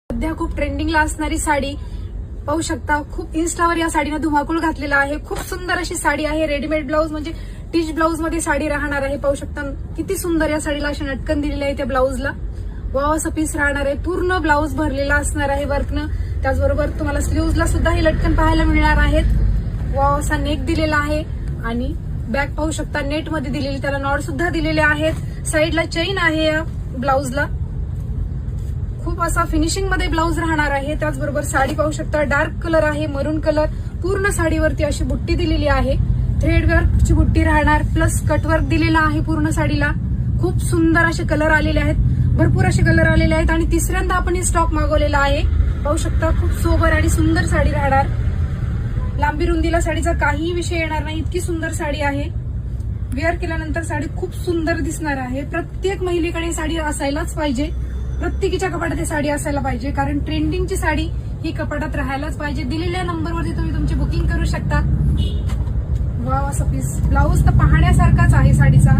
सध्या खूप ट्रेंडिंगला असणारी साडी पाहू शकता. खूप इन्स्टावर या साडीनं धुमाकूळ घातलेला आहे. खूप सुंदर अशी साडी आहे. रेडीमेड ब्लाऊज म्हणजे टिच ब्लाऊज मध्ये साडी राहणार आहे. पाहू शकता किती सुंदर या साडीला अशी नटकन दिलेली आहे त्या ब्लाऊजला. वाव असं पीस राहणार आहे. पूर्ण ब्लाऊज भरलेला असणार आहे वर्कनं. त्याचबरोबर तुम्हाला स्लीव्हजला सुद्धा हे लटकन पाहायला मिळणार आहेत. वाव असा नेक दिलेला आहे आणि बॅक पाहू शकता नेट मध्ये दिलेली, त्याला नॉट सुद्धा दिलेले आहेत. साईडला चेन आहे या ब्लाऊजला. खूप असा फिनिशिंग मध्ये ब्लाऊज राहणार आहे. त्याचबरोबर साडी पाहू शकता डार्क कलर आहे, मरून कलर. पूर्ण साडीवरती अशी बुट्टी दिलेली आहे. थ्रेड वर्कची बुट्टी राहणार प्लस कटवर्क दिलेला आहे पूर्ण साडीला. खूप सुंदर असे कलर आलेले आहेत. भरपूर असे कलर आलेले आहेत आणि तिसऱ्यांदा आपण हे स्टॉक मागवलेला आहे. पाहू शकता खूप सोबर आणि सुंदर साडी राहणार. लांबी रुंदीला साडीचा काहीही विषय येणार नाही. इतकी सुंदर साडी आहे. वेअर केल्यानंतर साडी खूप सुंदर दिसणार आहे. प्रत्येक महिलेकडे साडी असायलाच पाहिजे. प्रत्येकीच्या कपाटात ही साडी असायला पाहिजे, कारण ट्रेंडिंगची साडी ही कपाटात राहायलाच पाहिजे. दिलेल्या नंबरवरती तुम्ही तुमची बुकिंग करू शकता. वाव असा पीस. ब्लाऊज तर पाहण्यासारखाच आहे साडीचा.